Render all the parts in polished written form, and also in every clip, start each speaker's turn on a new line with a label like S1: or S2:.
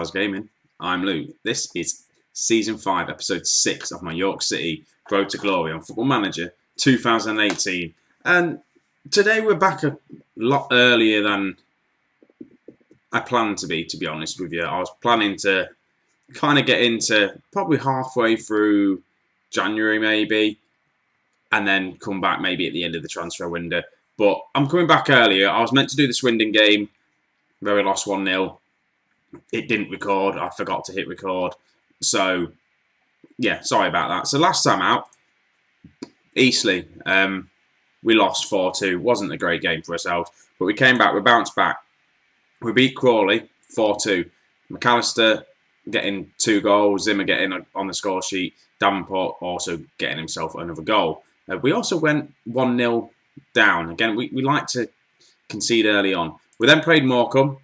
S1: Strasz Gaming. I'm Lou. This is Season 5, Episode 6 of my York City Road to Glory on Football Manager 2018. And today we're back a lot earlier than I planned to be honest with you. I was planning to kind of get into probably halfway through January maybe, and then come back maybe at the end of the transfer window. But I'm coming back earlier. I was meant to do the Swindon game, where we lost 1-0. It didn't record. I forgot to hit record. So, yeah, sorry about that. So last time out, Eastleigh, we lost 4-2. Wasn't a great game for ourselves. But we came back. We bounced back. We beat Crawley 4-2. McAllister getting 2 goals. Zimmer getting on the score sheet. Davenport also getting himself another goal. We also went 1-0 down. Again, we like to concede early on. We then played Morecambe.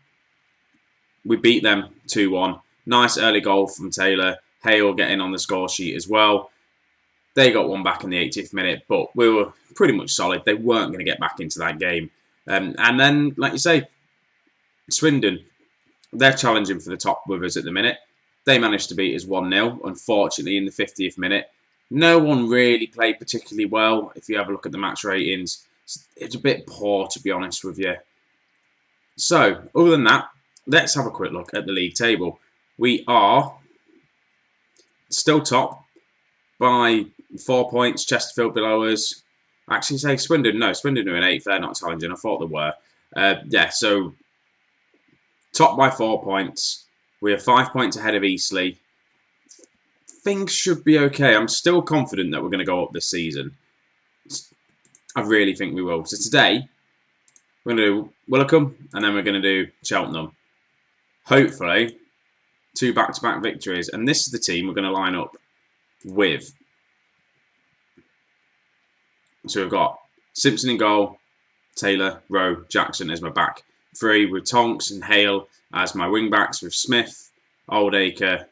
S1: We beat them 2-1. Nice early goal from Taylor. Hale getting on the score sheet as well. They got one back in the 80th minute, but we were pretty much solid. They weren't going to get back into that game. And then, like you say, Swindon, they're challenging for the top with us at the minute. They managed to beat us 1-0, unfortunately, in the 50th minute. No one really played particularly well. If you have a look at the match ratings, it's a bit poor, to be honest with you. So, other than that, let's have a quick look at the league table. We are still top by 4 points. Chesterfield below us. Actually, say Swindon. No, Swindon are in 8th. They're not challenging. I thought they were. Yeah, so top by 4 points. We are 5 points ahead of Eastleigh. Things should be okay. I'm still confident that we're going to go up this season. I really think we will. So today, we're going to do Willicombe and then we're going to do Cheltenham. Hopefully, 2 back-to-back victories. And this is the team we're going to line up with. So we've got Simpson in goal, Taylor, Rowe, Jackson as my back 3, with Tonks and Hale as my wing-backs, with Smith, Oldacre,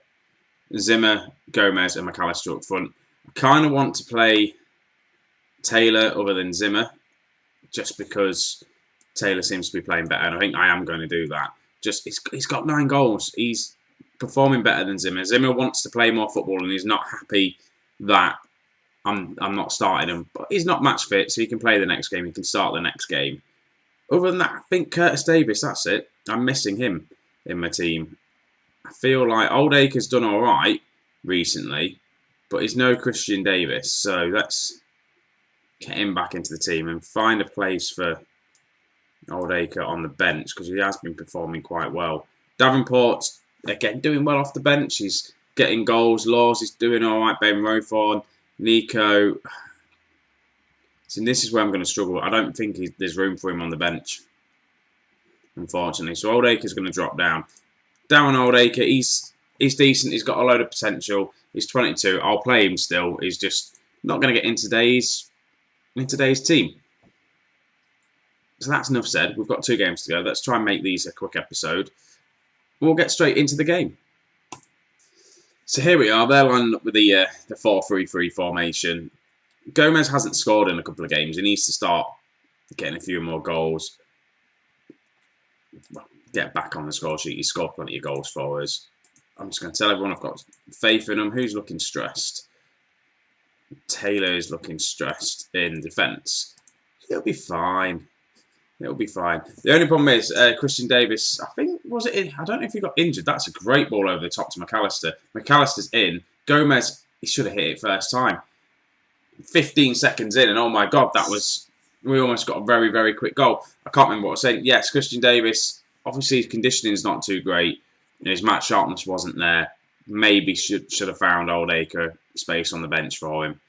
S1: Zimmer, Gomez and McAllister up front. I kind of want to play Taylor other than Zimmer, just because Taylor seems to be playing better, and I think I am going to do that. Just he's got 9 goals. He's performing better than Zimmer. Zimmer wants to play more football, and he's not happy that I'm not starting him. But he's not match fit, so he can play the next game. He can start the next game. Other than that, I think Curtis Davis. That's it. I'm missing him in my team. I feel like Oldacre's done all right recently, but he's no Christian Davis. So let's get him back into the team and find a place for Oldacre on the bench, because he has been performing quite well. Davenport's, again, doing well off the bench. He's getting goals. Laws is doing all right. Ben Rowthorne, Nico. So this is where I'm going to struggle. I don't think there's room for him on the bench, unfortunately. So Oldacre's going to drop down. Darren Oldacre, he's decent. He's got a load of potential. He's 22. I'll play him still. He's just not going to get in today's team. So that's enough said. We've got 2 games to go. Let's try and make these a quick episode. We'll get straight into the game. So here we are. They're lining up with the 4-3-3 formation. Gomez hasn't scored in a couple of games. He needs to start getting a few more goals. Well, get back on the score sheet. He's scored plenty of goals for us. I'm just going to tell everyone I've got faith in him. Who's looking stressed? Taylor is looking stressed in defence. He'll be fine. It'll be fine. The only problem is Christian Davis, I think, was it in? I don't know if he got injured. That's a great ball over the top to McAllister. McAllister's in. Gomez, he should have hit it first time. 15 seconds in, and oh my God, we almost got a very, very quick goal. I can't remember what I was saying. Yes, Christian Davis, obviously his conditioning is not too great. His match sharpness wasn't there. Maybe should have found Oldacre space on the bench for him.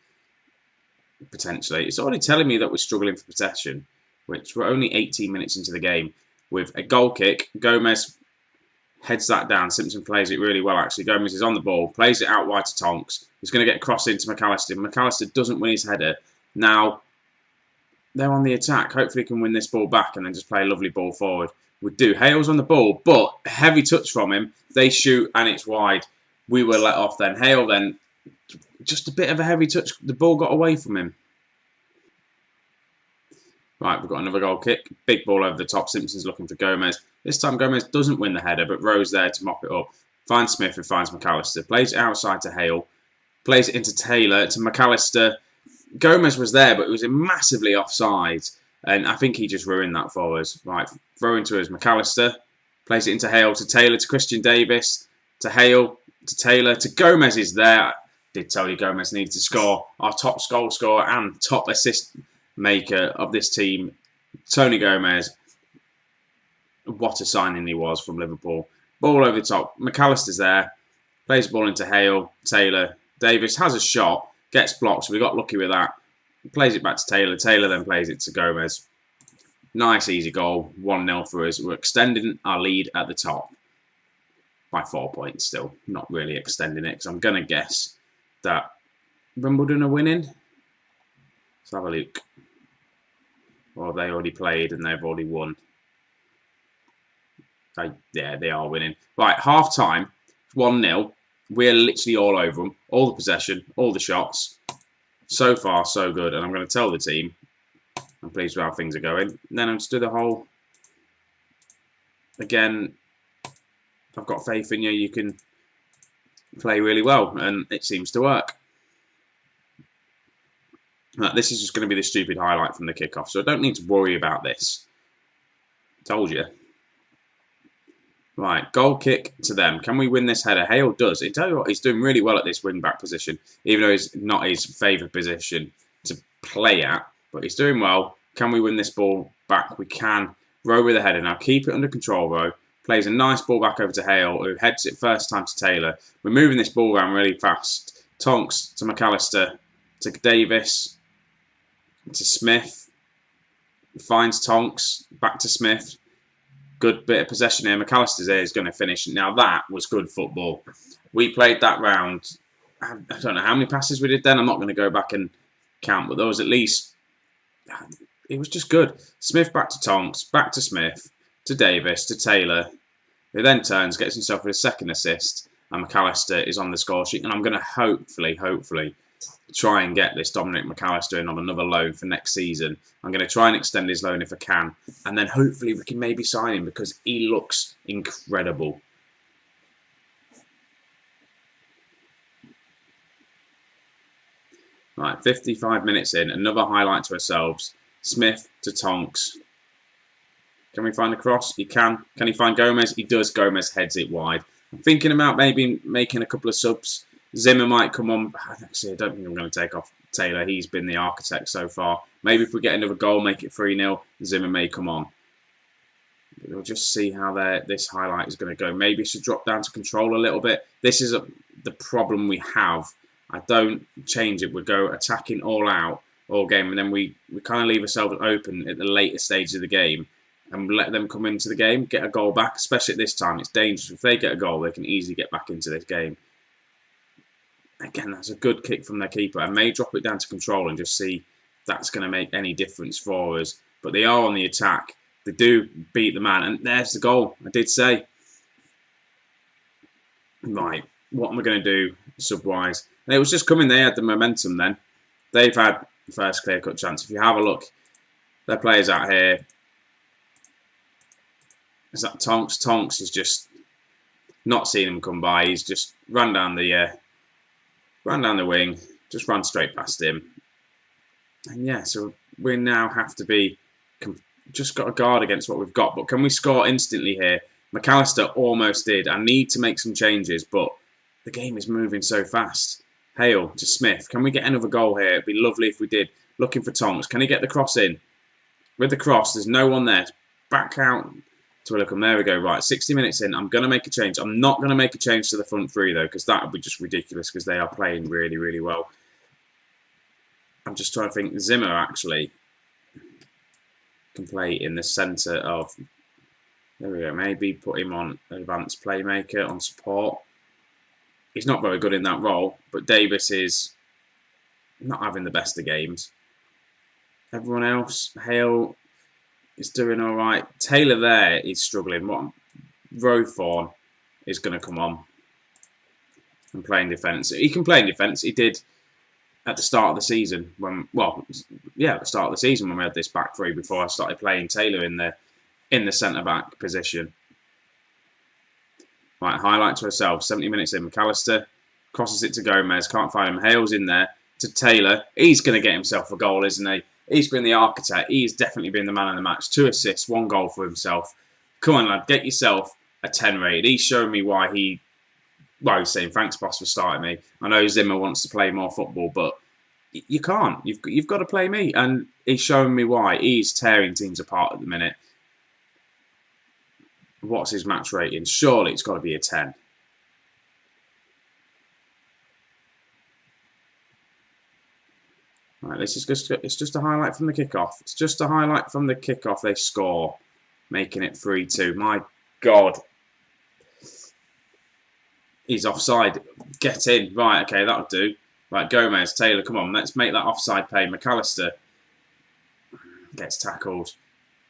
S1: Potentially. It's already telling me that we're struggling for possession, which we're only 18 minutes into the game. With a goal kick, Gomez heads that down. Simpson plays it really well, actually. Gomez is on the ball, plays it out wide to Tonks. He's going to get crossed into McAllister. McAllister doesn't win his header. Now, they're on the attack. Hopefully he can win this ball back and then just play a lovely ball forward. We do. Hale's on the ball, but a heavy touch from him. They shoot and it's wide. We were let off then. Hale then, just a bit of a heavy touch. The ball got away from him. Right, we've got another goal kick. Big ball over the top. Simpson's looking for Gomez. This time Gomez doesn't win the header, but Rowe's there to mop it up. finds Smith, who finds McAllister, plays it outside to Hale, plays it into Taylor, to McAllister. Gomez was there, but it was massively offside, and I think he just ruined that for us. Right, throw into us, McAllister, plays it into Hale, to Taylor, to Christian Davis, to Hale, to Taylor, to Gomez is there. Did tell you Gomez needed to score. Our top goal scorer and top assist maker of this team, Tony Gomez. What a signing he was from Liverpool. Ball over the top. McAllister's there. Plays the ball into Hale. Taylor. Davis has a shot. Gets blocked. So we got lucky with that. Plays it back to Taylor. Taylor then plays it to Gomez. Nice, easy goal. 1-0 for us. We're extending our lead at the top. By 4 points still. Not really extending it. Because I'm going to guess that Wimbledon are winning. Let's have a look. Well, they already played and they've already won. Yeah, they are winning. Right, half time, 1-0. We're literally all over them. All the possession, all the shots. So far, so good. And I'm going to tell the team I'm pleased with how things are going. And then I'm just do the whole. Again, I've got faith in you. You can play really well. And it seems to work. This is just going to be the stupid highlight from the kickoff. So I don't need to worry about this. Told you. Right, goal kick to them. Can we win this header? Hale does. I tell you what, he's doing really well at this wing-back position, even though it's not his favourite position to play at. But he's doing well. Can we win this ball back? We can. Rowe with the header. Now keep it under control, Rowe. Plays a nice ball back over to Hale, who heads it first time to Taylor. We're moving this ball around really fast. Tonks to McAllister, to Davis, to Smith. Finds Tonks, back to Smith. Good bit of possession here. McAllister's here is going to finish. Now that was good football. We played that round. I don't know how many passes we did then. I'm not going to go back and count, but there was at least. It was just good. Smith back to Tonks, back to Smith, to Davis, to Taylor. He then turns, gets himself with a second assist, and McAllister is on the score sheet. And I'm going to hopefully try and get this Dominic McAllister in on another loan for next season. I'm going to try and extend his loan if I can. And then hopefully we can maybe sign him because he looks incredible. Right, 55 minutes in. Another highlight to ourselves. Smith to Tonks. Can we find a cross? He can. Can he find Gomez? He does. Gomez heads it wide. I'm thinking about maybe making a couple of subs. Zimmer might come on. Actually, I don't think I'm going to take off Taylor. He's been the architect so far. Maybe if we get another goal, make it 3-0, Zimmer may come on. We'll just see how this highlight is going to go. Maybe it should drop down to control a little bit. This is the problem we have. I don't change it. We go attacking all out, all game, and then we kind of leave ourselves open at the later stage of the game and let them come into the game, get a goal back, especially at this time. It's dangerous. If they get a goal, they can easily get back into this game. Again, that's a good kick from their keeper. I may drop it down to control and just see if that's going to make any difference for us. But they are on the attack. They do beat the man. And there's the goal. I did say. Right. What am I going to do sub-wise? And it was just coming. They had the momentum then. They've had the first clear-cut chance. If you have a look, their players out here. Is that Tonks? Tonks is just not seeing him come by. He's just ran down the wing, just ran straight past him. And yeah, so we now have to be just got to guard against what we've got. But can we score instantly here? McAllister almost did. I need to make some changes, but the game is moving so fast. Hale to Smith. Can we get another goal here? It'd be lovely if we did. Looking for Tonks. Can he get the cross in? With the cross, there's no one there. Back out to Willicum. There we go. Right, 60 minutes in. I'm going to make a change. I'm not going to make a change to the front three, though, because that would be just ridiculous because they are playing really, really well. I'm just trying to think. Zimmer, actually, can play in the centre of... There we go. Maybe put him on advanced playmaker, on support. He's not very good in that role, but Davis is not having the best of games. Everyone else, Hale is doing all right. Taylor there is struggling. Rowthorne is going to come on and play in defence. He can play in defence. He did at the start of the season at the start of the season when we had this back three before I started playing Taylor in the centre back position. Right, highlight to herself. 70 minutes in. McAllister crosses it to Gomez. Can't find him. Hale's in there to Taylor. He's going to get himself a goal, isn't he? He's been the architect. He's definitely been the man of the match. 2 assists, 1 goal for himself. Come on, lad. Get yourself a 10 rated. He's showing me why he... Well, he's saying, thanks, boss, for starting me. I know Zimmer wants to play more football, but you can't. You've got to play me. And he's showing me why. He's tearing teams apart at the minute. What's his match rating? Surely it's got to be a 10. Right, this is it's just a highlight from the kickoff. It's just a highlight from the kickoff. They score, making it 3-2. My God. He's offside. Get in. Right, okay, that'll do. Right, Gomez, Taylor, come on. Let's make that offside pay. McAllister gets tackled.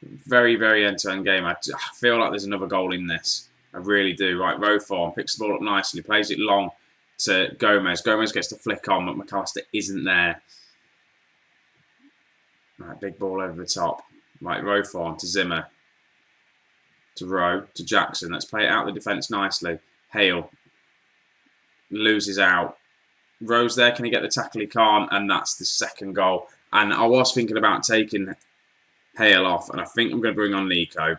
S1: Very, very end-to-end game. I feel like there's another goal in this. I really do. Right, Roform picks the ball up nicely. Plays it long to Gomez. Gomez gets the flick on, but McAllister isn't there. Right, big ball over the top. Right, Roform to Zimmer. To Rowe. To Jackson. Let's play it out the defence nicely. Hale loses out. Rowe's there. Can he get the tackle? He can't. And that's the second goal. And I was thinking about taking Hale off. And I think I'm going to bring on Nico.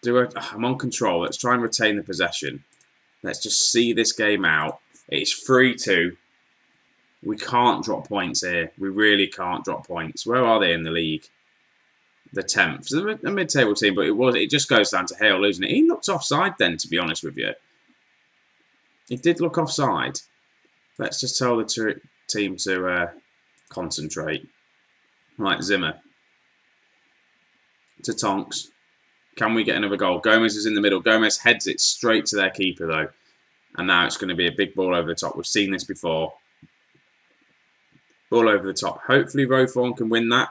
S1: I'm on control. Let's try and retain the possession. Let's just see this game out. It's 3-2. We can't drop points here. We really can't drop points. Where are they in the league? The 10th. So they're a mid-table team, but it just goes down to Hale losing it. He looked offside then, to be honest with you. He did look offside. Let's just tell the team to concentrate. Right, Zimmer. To Tonks. Can we get another goal? Gomez is in the middle. Gomez heads it straight to their keeper, though. And now it's going to be a big ball over the top. We've seen this before. Ball over the top. Hopefully Roform can win that.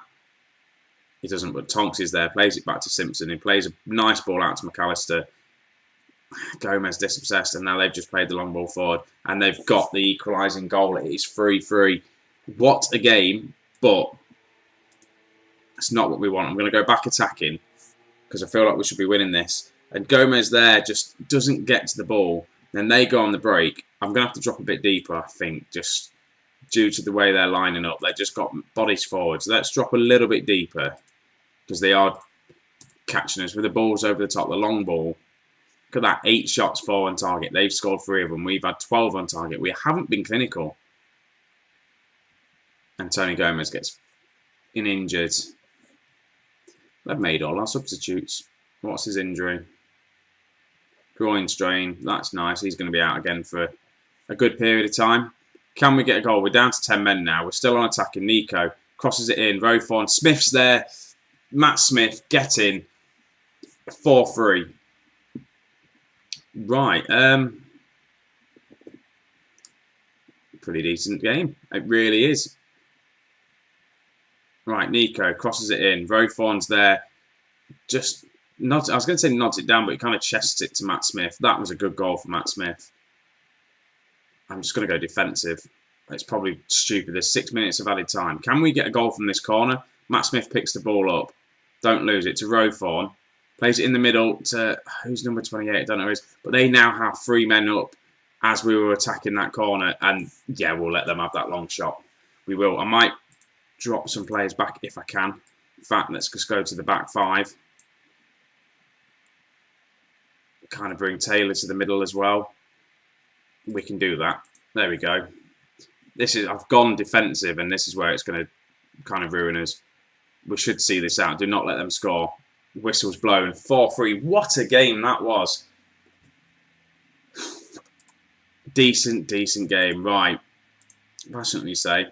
S1: He doesn't, but Tonks is there. Plays it back to Simpson. He plays a nice ball out to McAllister. Gomez disobsessed, and now they've just played the long ball forward. And they've got the equalising goal. It is 3-3. What a game, but it's not what we want. I'm going to go back attacking because I feel like we should be winning this. And Gomez there just doesn't get to the ball. Then they go on the break. I'm going to have to drop a bit deeper, I think, just due to the way they're lining up. They've just got bodies forward. So let's drop a little bit deeper because they are catching us with the balls over the top, the long ball. Look at that, 8 shots, 4 on target. They've scored 3 of them. We've had 12 on target. We haven't been clinical. And Tony Gomez gets injured. They've made all our substitutes. What's his injury? Groin strain. That's nice. He's going to be out again for a good period of time. Can we get a goal? We're down to 10 men now. We're still on attacking. Nico crosses it in. Roform. Smith's there. Matt Smith, get in. 4-3. Right. Pretty decent game. It really is. Right, Nico crosses it in. Roform's there. Just I was going to say nods it down, but he kind of chests it to Matt Smith. That was a good goal for Matt Smith. I'm just going to go defensive. It's probably stupid. There's 6 minutes of added time. Can we get a goal from this corner? Matt Smith picks the ball up. Don't lose it to Roform. Plays it in the middle to, who's number 28? I don't know who it is. But they now have 3 men up as we were attacking that corner. And yeah, we'll let them have that long shot. We will. I might drop some players back if I can. In fact, let's just go to the back 5. Kind of bring Taylor to the middle as well. We can do that. There we go. I've gone defensive, and this is where it's going to kind of ruin us. We should see this out. Do not let them score. Whistle's blown. 4-3. What a game that was. Decent game. Right. Passionately say.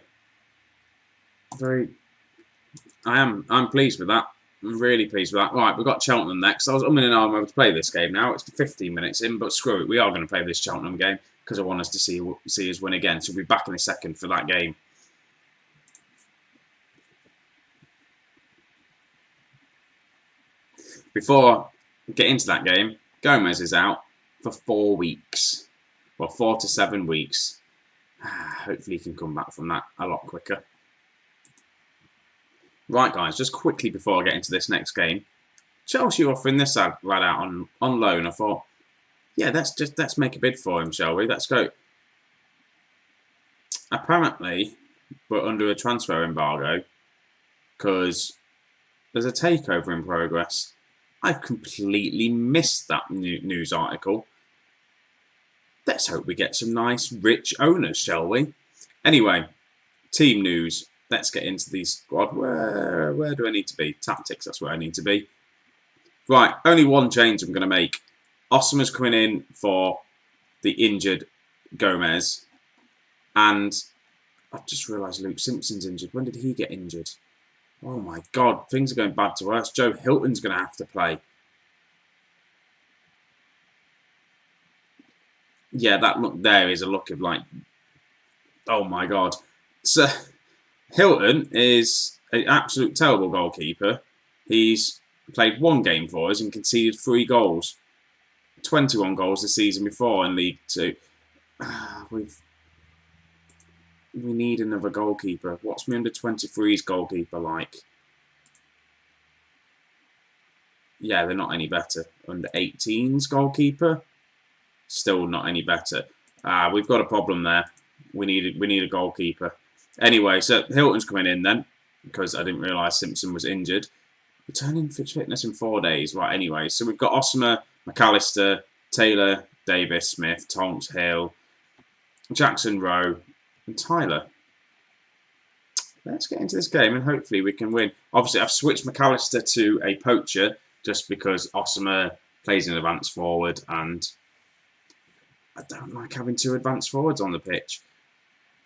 S1: I'm pleased with that. I'm really pleased with that. Right, we've got Cheltenham next. I was umming and ahhing to play this game now. It's 15 minutes in, but screw it. We are going to play this Cheltenham game because I want us to see us win again. So we'll be back in a second for that game. Before we get into that game, Gomez is out for 4 weeks. Well, 4 to 7 weeks. Hopefully he can come back from that a lot quicker. Right, guys, just quickly before I get into this next game, Chelsea offering this lad out on loan. I thought, yeah, let's make a bid for him, shall we? Let's go. Apparently, we're under a transfer embargo because there's a takeover in progress. I've completely missed that news article. Let's hope we get some nice, rich owners, shall we? Anyway, team news. Let's get into the squad. Where do I need to be? Tactics, that's where I need to be. Right, only one change I'm going to make. Osimhen's coming in for the injured Gomez. And I've just realised Luke Simpson's injured. When did he get injured? Oh my God, things are going bad to us. Joe Hilton's going to have to play. Yeah, that look there is a look of like, oh my God. So Hilton is an absolute terrible goalkeeper. He's played one game for us and conceded 3 goals. 21 goals the season before in League 2. We need another goalkeeper. What's my under 23's goalkeeper like? Yeah, they're not any better. Under 18's goalkeeper, still not any better. We've got a problem there. We need a goalkeeper. Anyway, so Hilton's coming in then because I didn't realise Simpson was injured. Returning fitness in 4 days. Right. Anyway, so we've got Osimhen, McAllister, Taylor, Davis, Smith, Tonks, Hale, Jackson, Rowe, and Tyler. Let's get into this game and hopefully we can win. Obviously, I've switched McAllister to a poacher just because Osimhen plays in advance forward and I don't like having 2 advance forwards on the pitch.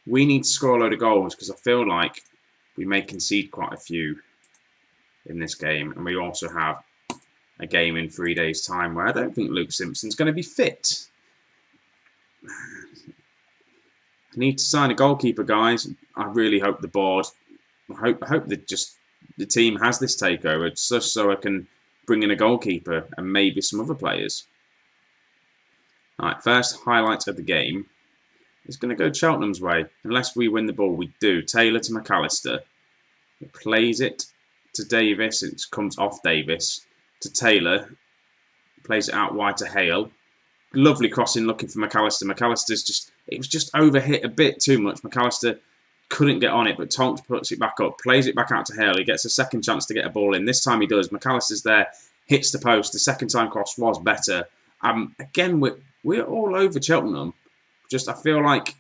S1: We need to score a load of goals because I feel like we may concede quite a few in this game. And we also have a game in 3 days' time where I don't think Luke Simpson's going to be fit. I need to sign a goalkeeper, guys. I really hope the board, I hope that just the team has this takeover just so I can bring in a goalkeeper and maybe some other players. Alright, first highlight of the game is going to go Cheltenham's way. Unless we win the ball, we do. Taylor to McAllister. He plays it to Davis. It comes off Davis to Taylor. Plays it out wide to Hale. Lovely crossing looking for McAllister. McAllister's just, it was just overhit a bit too much. McAllister couldn't get on it, but Tonks puts it back up, plays it back out to Hale. He gets a second chance to get a ball in. This time he does. McAllister's there, hits the post. The second time cross was better. Again, we're all over Cheltenham. Just, I feel like,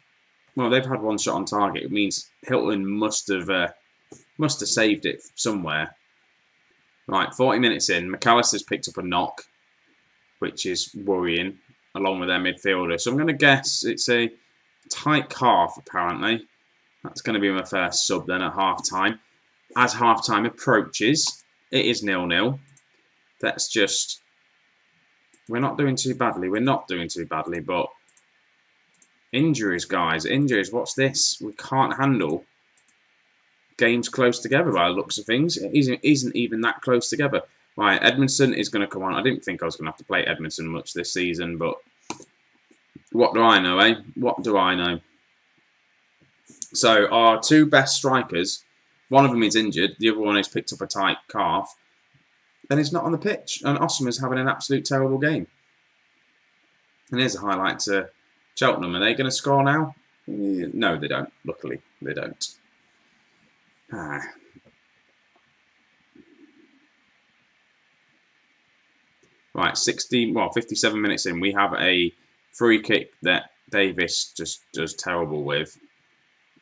S1: well, they've had 1 shot on target. It means Hilton must have saved it somewhere. Right, 40 minutes in. McAllister's picked up a knock, which is worrying, along with their midfielder. So I'm going to guess it's a tight calf, apparently. That's going to be my first sub then at half-time. As half-time approaches, it is 0-0. That's just... We're not doing too badly. We're not doing too badly, but... Injuries, guys. Injuries. What's this? We can't handle games close together by the looks of things. It isn't even that close together. Right, Edmondson is going to come on. I didn't think I was going to have to play Edmondson much this season, but what do I know, eh? What do I know? So our 2 best strikers, one of them is injured, the other one has picked up a tight calf, and he's not on the pitch. And Osimhen's having an absolute terrible game. And here's a highlight to Cheltenham. Are they going to score now? No, they don't. Luckily, they don't. Right, 57 minutes in, we have a free kick that Davis just does terrible with.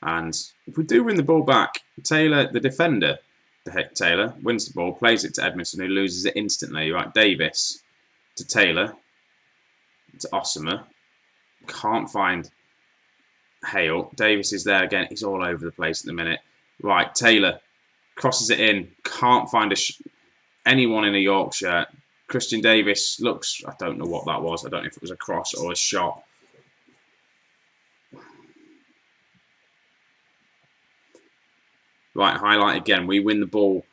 S1: And if we do win the ball back, Taylor, the defender, Taylor, wins the ball, plays it to Edmondson, who loses it instantly. Right, Davis to Taylor, to Osimhen. Can't find Hale. Davis is there again. He's all over the place at the minute. Right, Taylor crosses it in. Can't find anyone in a Yorkshire. Christian Davis looks... I don't know what that was. I don't know if it was a cross or a shot. Right, highlight again. We win the ball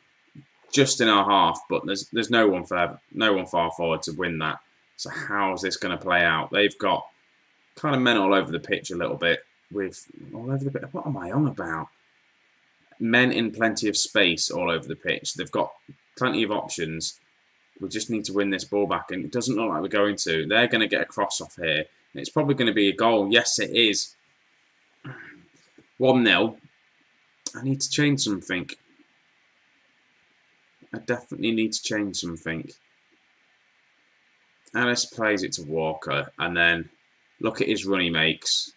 S1: just in our half, but there's no one far forward to win that. So how's this going to play out? They've got kind of men all over the pitch a little bit. What am I on about? Men in plenty of space all over the pitch. They've got plenty of options. We just need to win this ball back, and it doesn't look like we're going to. They're going to get a cross off here. And it's probably going to be a goal. Yes, it is. 1-0. I need to change something. I definitely need to change something. Alice plays it to Walker, and then look at his run he makes.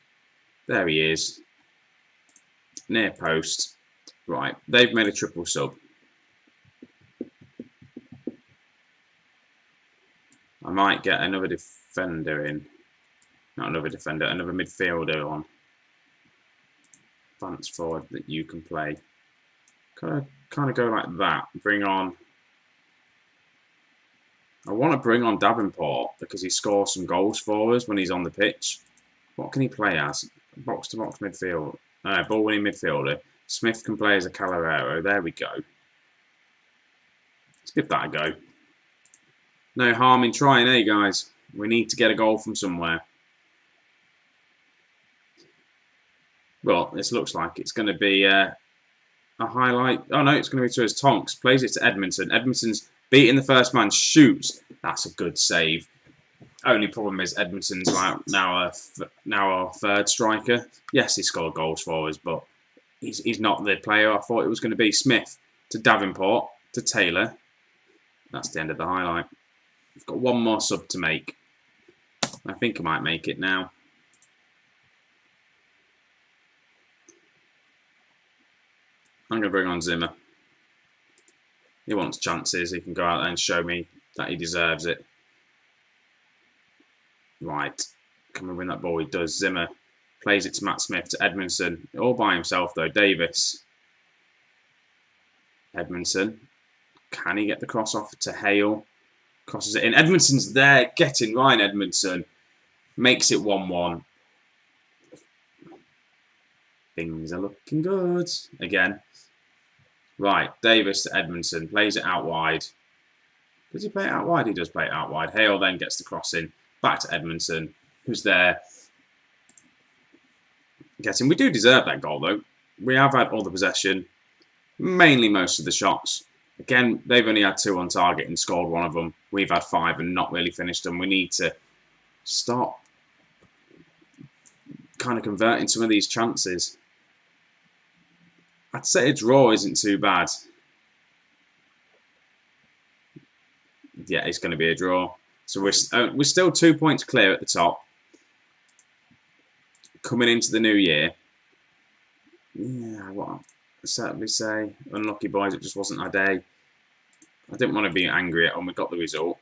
S1: There he is. Near post. Right, they've made a triple sub. I might get another defender in. Not another defender, another midfielder on. Advance forward that you can play. Kind of go like that. Bring on. I want to bring on Davenport because he scores some goals for us when he's on the pitch. What can he play as? Box to box midfield. Ball winning midfielder. Smith can play as a Calero. There we go. Let's give that a go. No harm in trying, eh, guys? We need to get a goal from somewhere. Well, this looks like it's going to be a highlight. Oh, no, it's going to be to us. Tonks plays it to Edmondson. Edmondson's beating the first man. Shoots. That's a good save. Only problem is Edmondson's now our third striker. Yes, he scored goals for us, but he's not the player I thought it was going to be. Smith to Davenport to Taylor. That's the end of the highlight. We've got one more sub to make. I think I might make it now. I'm going to bring on Zimmer. He wants chances. He can go out there and show me that he deserves it. Right. Can we win that ball? He does. Zimmer plays it to Matt Smith, to Edmondson. All by himself, though. Davis. Edmondson. Can he get the cross off to Hale? Crosses it in. Edmondson's there. Getting Ryan Edmondson. Makes it 1-1. Things are looking good. Again. Right. Davis to Edmondson. Plays it out wide. Does he play it out wide? He does play it out wide. Hale then gets the cross in. Back to Edmondson. Who's there. Getting. We do deserve that goal, though. We have had all the possession. Mainly most of the shots. Again, they've only had 2 on target and scored one of them. We've had 5 and not really finished them. We need to stop kind of converting some of these chances. I'd say a draw isn't too bad. Yeah, it's going to be a draw. So we're still 2 points clear at the top. Coming into the new year. Yeah, what I'd certainly say. Unlucky boys, it just wasn't our day. I didn't want to be angry at when we got the result.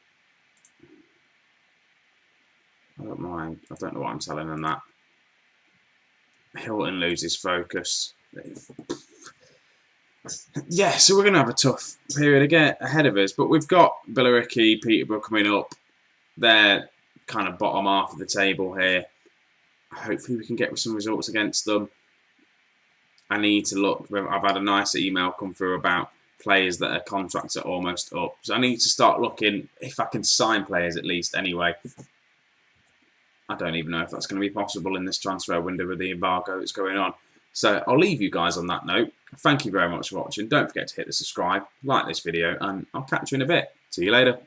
S1: I don't mind. I don't know what I'm telling them that. Hilton loses focus. Yeah, so we're going to have a tough period again ahead of us. But we've got Billericay, Peterborough coming up. They're kind of bottom half of the table here. Hopefully we can get some results against them. I need to look. I've had a nice email come through about players that are contracts are almost up. So I need to start looking if I can sign players at least anyway. I don't even know if that's going to be possible in this transfer window with the embargo that's going on. So I'll leave you guys on that note. Thank you very much for watching. Don't forget to hit the subscribe, like this video, and I'll catch you in a bit. See you later.